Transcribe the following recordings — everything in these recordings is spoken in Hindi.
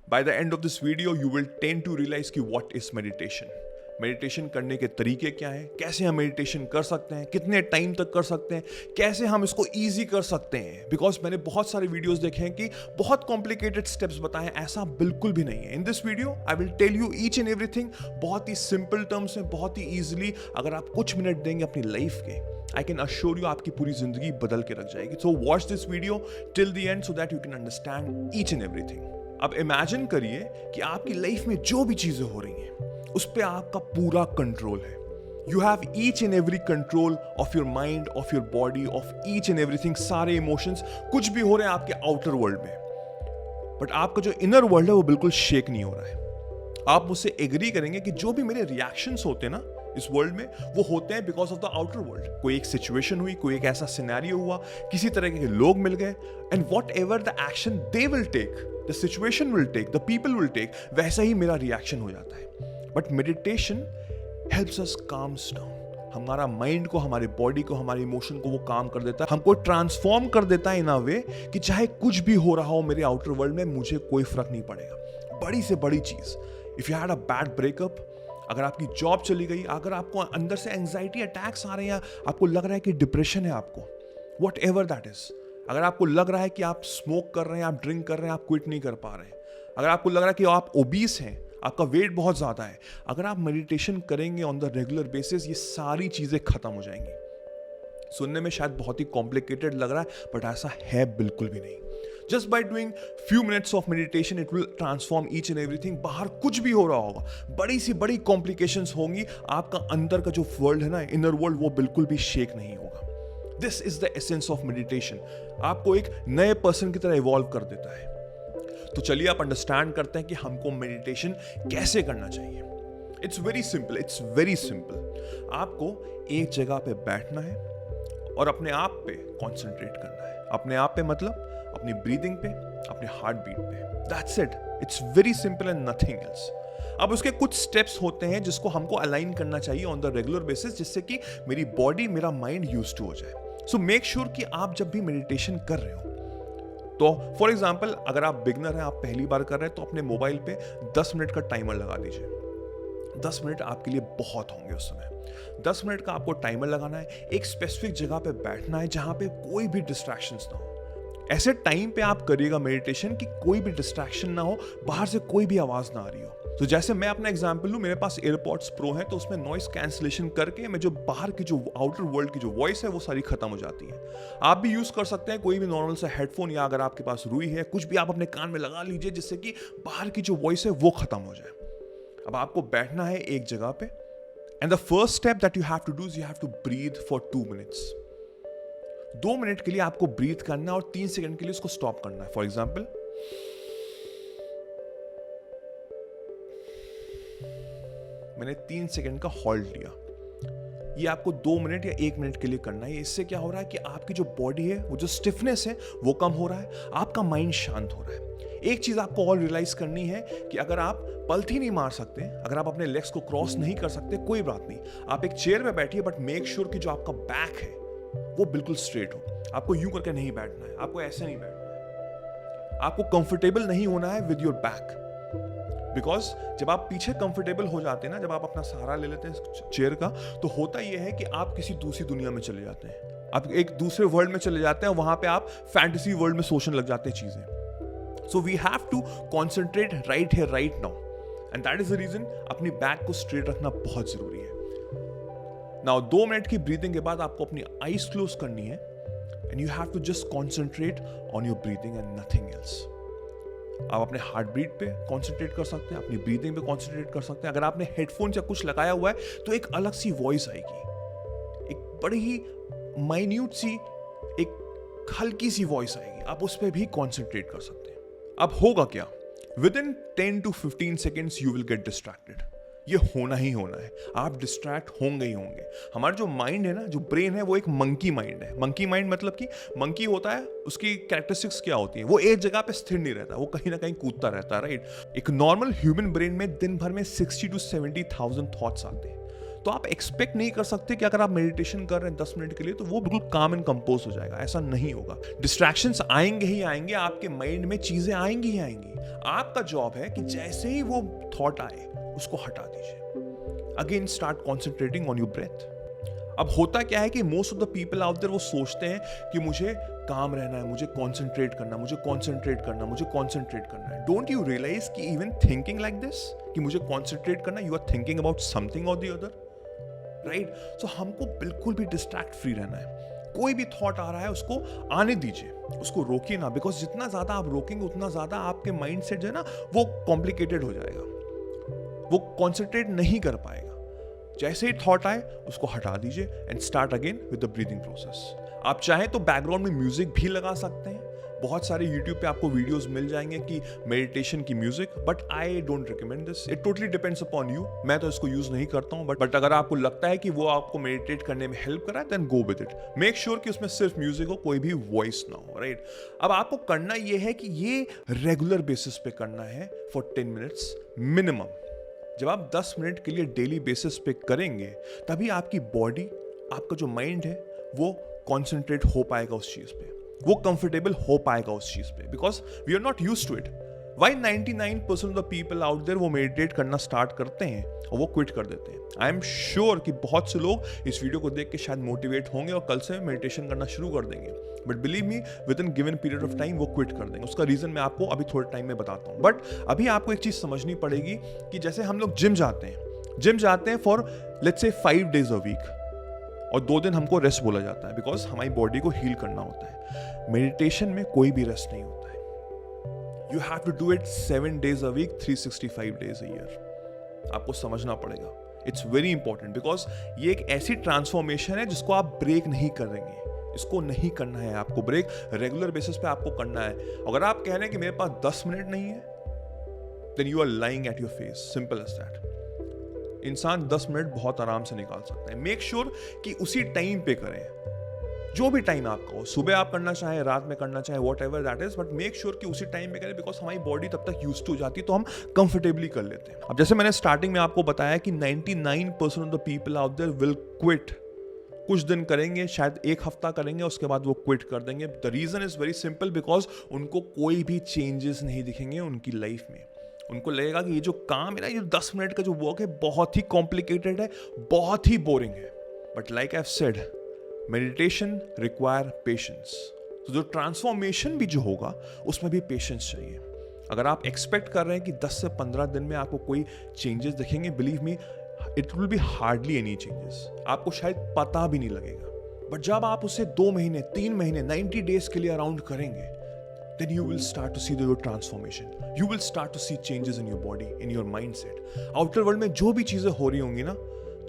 By the end of this video, you will tend to realize कि what is meditation. मेडिटेशन करने के तरीके क्या हैं, कैसे हम मेडिटेशन कर सकते हैं, कितने टाइम तक कर सकते हैं, कैसे हम इसको ईजी कर सकते हैं. बिकॉज मैंने बहुत सारे वीडियोस देखे हैं कि बहुत कॉम्प्लिकेटेड स्टेप्स बताए हैं. ऐसा बिल्कुल भी नहीं है. In this video I will tell you each and everything बहुत ही सिंपल टर्म्स में, बहुत ही ईजिली. अगर आप कुछ मिनट देंगे अपनी लाइफ के, आई कैन अश्योर यू आपकी पूरी जिंदगी बदल के रख जाएगी. So watch this video till the and so that you can understand each and everything. अब इमेजिन करिए कि आपकी लाइफ में जो भी चीजें हो रही हैं उस पर आपका पूरा कंट्रोल है. You have each and every control of your mind, of your body, of each and everything. सारे इमोशंस कुछ भी हो रहे हैं आपके आउटर वर्ल्ड में, बट आपका जो इनर वर्ल्ड है वो बिल्कुल शेक नहीं हो रहा है. आप मुझसे एग्री करेंगे कि जो भी मेरे रिएक्शंस होते हैं ना इस वर्ल्ड में, वो होते हैं because of the outer world. कोई एक सिचुएशन हुई, कोई एक ऐसा सिनेरियो हुआ, किसी तरह के लोग मिल गए, and whatever the action they will take, the situation will take, the people will take, वैसा ही मेरा रिएक्शन हो जाता है. But meditation helps us calms down. हमारा माइंड को, हमारे बॉडी को, हमारे इमोशन को वो काम कर देता है, हमको ट्रांसफॉर्म कर देता है इन अ वे कि चाहे कुछ भी हो रहा हो मेरे आउटर वर्ल्ड में, मुझे कोई फर्क नहीं पड़ेगा. बड़ी से बड़ी चीज, if you had a bad breakup, अगर आपकी जॉब चली गई, अगर आपको अंदर से एंजाइटी अटैक्स आ रहे हैं, आपको लग रहा है कि डिप्रेशन है आपको, वॉट एवर दैट इज, अगर आपको लग रहा है कि आप स्मोक कर रहे हैं, आप ड्रिंक कर रहे हैं, आप क्विट नहीं कर पा रहे हैं, अगर आपको लग रहा है कि आप ओबीस हैं, आपका वेट बहुत ज्यादा है, अगर आप मेडिटेशन करेंगे ऑन द रेगुलर बेसिस, ये सारी चीजें खत्म हो जाएंगी. सुनने में शायद बहुत ही कॉम्प्लिकेटेड लग रहा है, बट ऐसा है बिल्कुल भी नहीं. Just by doing few minutes of meditation, it will transform each and everything. बाहर कुछ भी हो रहा होगा, बड़ी सी बड़ी complications होंगी, आपका अंदर का जो वर्ल्ड है ना, इनर वर्ल्ड, वो बिल्कुल भी शेक नहीं होगा. This is the essence of meditation. आपको एक नए पर्सन की तरह इवॉल्व कर देता है. तो चलिए आप अंडरस्टैंड करते हैं कि हमको मेडिटेशन कैसे करना चाहिए. It's very simple, it's very simple. आपको एक जगह पे बैठना है और अपने आप पे कॉन्सेंट्रेट करना है. अपने आप पे मतलब अपनी ब्रीदिंग पे, अपने हार्ट बीट पे. That's it. It's very simple and nothing else. अब उसके कुछ स्टेप्स होते हैं जिसको हमको अलाइन करना चाहिए ऑन द रेगुलर बेसिस, जिससे कि मेरी बॉडी, मेरा माइंड यूज टू हो जाए. सो मेक श्योर कि आप जब भी मेडिटेशन कर रहे हो, तो फॉर एग्जाम्पल अगर आप बिगनर हैं, आप पहली बार कर रहे हैं, तो अपने मोबाइल पे 10 मिनट का टाइमर लगा दीजिए. 10 मिनट आपके लिए बहुत होंगे उस समय. 10 मिनट का आपको टाइमर लगाना है. एक स्पेसिफिक जगह पे बैठना है जहां पे कोई भी डिस्ट्रैक्शंस ना हो. ऐसे टाइम पे आप करिएगा मेडिटेशन कि कोई भी डिस्ट्रैक्शन ना हो, बाहर से कोई भी आवाज ना आ रही हो. तो जैसे मैं अपना एग्जांपल लूं, मेरे पास एयरपॉड्स प्रो है, तो उसमें नॉइस कैंसिलेशन करके मैं जो बाहर की, जो आउटर वर्ल्ड की जो वॉइस है, वो सारी खत्म हो जाती है. आप भी यूज कर सकते हैं कोई भी नॉर्मल सा हेडफोन, या अगर आपके पास रुई है, कुछ भी आप अपने कान में लगा लीजिए जिससे कि बाहर की जो वॉइस है वो खत्म हो जाए. अब आपको बैठना है एक जगह पे, and the first step that you have to do is you have to breathe for 2 minutes. 2 minute के लिए आपको ब्रीथ करना है और 3 सेकंड के लिए उसको स्टॉप करना है. फॉर एग्जाम्पल, मैंने 3 सेकंड का होल्ड लिया. ये आपको 2 मिनट या 1 मिनट के लिए करना है. इससे क्या हो रहा है कि आपकी जो बॉडी है, वो जो स्टिफनेस है, वो कम हो रहा है, आपका माइंड शांत हो रहा है. एक चीज आपको और रियलाइज करनी है कि अगर आप पलथी नहीं मार सकते, अगर आप अपने लेग्स को क्रॉस नहीं कर सकते, कोई बात नहीं, आप एक चेयर में बैठिए, बट मेक श्योर कि जो आपका बैक है वो बिल्कुल स्ट्रेट हो. आपको यूं करके नहीं बैठना है, आपको ऐसे नहीं बैठना है. आपको कंफर्टेबल नहीं होना है विद योर बैक, बिकॉज जब आप पीछे कंफर्टेबल हो जाते हैं ना, जब आप अपना सहारा ले लेते हैं चेयर का, तो होता यह है कि आप किसी दूसरी दुनिया में चले जाते हैं, आप एक दूसरे वर्ल्ड में चले जाते हैं, वहां पे आप फैंटेसी वर्ल्ड में सोचने लग जाते हैं चीजें. So we have to concentrate right here right now, and that is the reason अपनी बैक को स्ट्रेट रखना बहुत जरूरी है. नाउ 2 मिनट की ब्रीदिंग के बाद आपको अपनी आईज क्लोज करनी है, and you have to just concentrate on your breathing and nothing else. आप अपने हार्ट बीट पे कॉन्सेंट्रेट कर सकते हैं, अपनी ब्रीदिंग पे कॉन्सेंट्रेट कर सकते हैं. अगर आपने हेडफोन या कुछ लगाया हुआ है, तो एक अलग सी वॉइस आएगी, एक बड़ी ही माइन्यूट सी, एक हल्की सी वॉइस आएगी, आप उस पर भी कॉन्सेंट्रेट कर सकते हैं. अब होगा क्या, with in 10 to 15 seconds you will get distracted. ये होना ही होना है, आप डिस्ट्रैक्ट होंगे ही होंगे. हमारा जो माइंड है ना, जो ब्रेन है, वो एक मंकी माइंड है. मंकी माइंड मतलब कि मंकी होता है, उसकी कैरेक्टरिस्टिक्स क्या होती है, वो एक जगह पे स्थिर नहीं रहता, वो कहीं ना कहीं कूदता रहता है, राइट. एक नॉर्मल ह्यूमन ब्रेन में दिन भर में 60 to 70,000 थॉट्स आते हैं. तो आप एक्सपेक्ट नहीं कर सकते कि अगर आप मेडिटेशन कर रहे हैं 10 मिनट के लिए तो वो बिल्कुल काम एंड कंपोज हो जाएगा। ऐसा नहीं होगा। डिस्ट्रैक्शंस आएंगे ही आएंगे, आपके माइंड में चीजें आएंगी ही आएंगी। आपका जॉब है कि जैसे ही वो थॉट आए उसको हटा दीजिए। Again start concentrating on your breath. अब होता क्या है कि most of the people out there वो सोचते हैं कि मुझे काम रहना है, मुझे कॉन्सेंट्रेट करना, मुझे कॉन्सेंट्रेट करना, मुझे कॉन्सेंट्रेट करना है। डोंट यू रियलाइज कि इवन थिंकिंग लाइक दिस कि मुझे कॉन्सेंट्रेट करना, you are thinking about something और द अदर, राइट? सो हमको बिल्कुल भी डिस्ट्रैक्ट फ्री रहना है। कोई भी थॉट आ रहा है उसको आने दीजिए, उसको रोकिए ना, बिकॉज जितना ज्यादा आप रोकेंगे उतना ज्यादा आपके माइंड सेट जो है ना वो कॉम्प्लिकेटेड हो जाएगा, वो कॉन्सेंट्रेट नहीं कर पाएगा। जैसे ही थॉट आए उसको हटा दीजिए and start again with the breathing process. आप चाहें तो बैकग्राउंड में म्यूजिक भी लगा सकते हैं। बहुत सारे यूट्यूब पे आपको वीडियोस मिल जाएंगे कि मेडिटेशन की music, but I don't recommend this. It totally depends upon you. मैं तो इसको यूज नहीं करता हूं, बट अगर आपको लगता है कि वो आपको मेडिटेट करने में हेल्प कर रहा है then go with it. Make sure कि उसमें सिर्फ म्यूजिक हो, कोई भी वॉइस ना हो, राइट? अब आपको करना ये है कि ये रेगुलर बेसिस पे करना है फॉर 10 मिनट्स मिनिमम। जब आप 10 मिनट के लिए डेली बेसिस पे करेंगे तभी आपकी बॉडी, आपका जो माइंड है वो कॉन्सेंट्रेट हो पाएगा उस चीज पे, वो कंफर्टेबल हो पाएगा उस चीज पे, because we are not used to it. Why 99% of the people out there वो मेडिटेट करना स्टार्ट करते हैं और वो क्विट कर देते हैं। आई एम श्योर कि बहुत से लोग इस वीडियो को देख के शायद मोटिवेट होंगे और कल से मेडिटेशन करना शुरू कर देंगे, but believe me with in given period of time वो क्विट कर देंगे। उसका रीजन मैं आपको अभी थोड़े टाइम में बताता हूँ। बट अभी आपको एक चीज समझनी पड़ेगी कि जैसे हम लोग जिम जाते हैं for let's say 5 days a week और 2 दिन हमको रेस्ट बोला जाता है बिकॉज हमारी बॉडी को हील करना होता है। मेडिटेशन में कोई भी रेस्ट नहीं होता है। You have to do it 7 days a week, 365 days a year. आपको समझना पड़ेगा। It's very important because ये एक ऐसी ट्रांसफॉर्मेशन है जिसको आप ब्रेक नहीं करेंगे। इसको नहीं करना है आपको ब्रेक, रेगुलर बेसिस पे आपको करना है। अगर आप कह रहे हैं कि मेरे पास 10 मिनट नहीं है, then you are lying at your face. Simple as that. इंसान 10 मिनट बहुत आराम से निकाल सकता है। मेक श्योर कि उसी टाइम पे करें, जो भी टाइम आपका हो। सुबह आप करना चाहें, रात में करना चाहें, what ever that is, but make sure कि उसी टाइम में करें बिकॉज हमारी बॉडी तब तक यूज्ड हो जाती है तो हम कंफर्टेबली कर लेते हैं। अब जैसे मैंने स्टार्टिंग में आपको बताया कि 99% of the people out there will quit. कुछ दिन करेंगे, शायद 1 हफ्ता करेंगे, उसके बाद वो क्विट कर देंगे। The reason is very simple, because उनको कोई भी चेंजेस नहीं दिखेंगे उनकी लाइफ में। उनको लगेगा कि ये जो काम है ना, ये 10 मिनट का जो वर्क है बहुत ही कॉम्प्लिकेटेड है, बहुत ही बोरिंग है। But like I have said, meditation require patience. तो जो ट्रांसफॉर्मेशन भी जो होगा उसमें भी पेशेंस चाहिए। अगर आप एक्सपेक्ट कर रहे हैं कि 10 से 15 दिन में आपको कोई चेंजेस दिखेंगे, believe me it will be hardly any changes. आपको शायद पता भी नहीं लगेगा। बट जब आप उसे 2 महीने, 3 महीने, 90 डेज के लिए अराउंड करेंगे, then you will start to see your transformation. You will start to see changes in your body, in your mindset. Outer world में जो भी चीजें हो रही होंगी ना,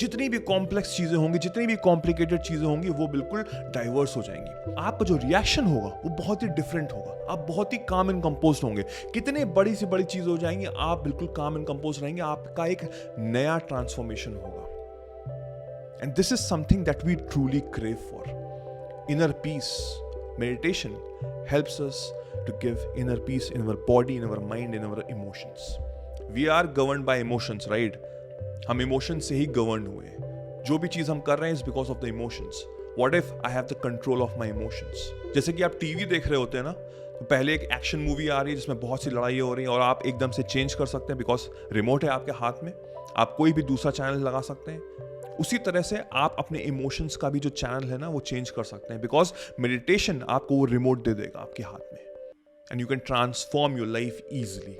जितनी भी कॉम्प्लेक्स चीजें होंगी, जितनी भी कॉम्प्लिकेटेड चीजें होंगी, वो बिल्कुल डाइवर्स हो जाएंगी। आपका जो रिएक्शन होगा वो बहुत ही डिफरेंट होगा। आप बहुत ही काम एंड कंपोज होंगे। कितने बड़ी से बड़ी चीज हो जाएंगी, आप बिल्कुल काम एंड कंपोज रहेंगे। आपका एक नया ट्रांसफॉर्मेशन होगा। And this is something that we truly crave for. Inner peace. Meditation helps us to give inner peace in our body, in our mind, in our emotions. We are governed by emotions, right? हम इमोशन से ही गवर्न हुए हैं। जो भी चीज हम कर रहे हैं is because of the emotions. What if I have the control of my emotions? जैसे कि आप टीवी देख रहे होते हैं ना, तो पहले एक एक्शन मूवी आ रही है जिसमें बहुत सी लड़ाई हो रही है और आप एकदम से चेंज कर सकते हैं बिकॉज रिमोट है आपके हाथ में। आप कोई भी दूसरा चैनल लगा सकते हैं। उसी तरह से आप अपने इमोशंस का भी जो चैनल है ना वो चेंज कर सकते हैं बिकॉज मेडिटेशन आपको वो रिमोट दे देगा आपके हाथ में and you can transform your life easily.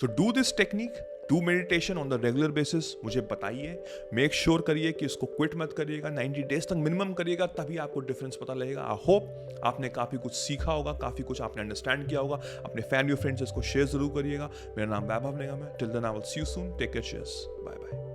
So do this technique, do meditation on the regular basis. मुझे बताइए, मेक श्योर करिए कि इसको क्विट मत करिएगा, 90 डेज तक मिनिमम करिएगा, तभी आपको डिफरेंस पता लगेगा। आई होप आपने काफ़ी कुछ सीखा होगा, काफ़ी कुछ आपने अंडरस्टैंड किया होगा। अपने फैमिली और फ्रेंड्स इसको शेयर जरूर करिएगा। मेरा नाम वैभव निगम है। Till then I will see you soon. Take care, cheers, bye bye.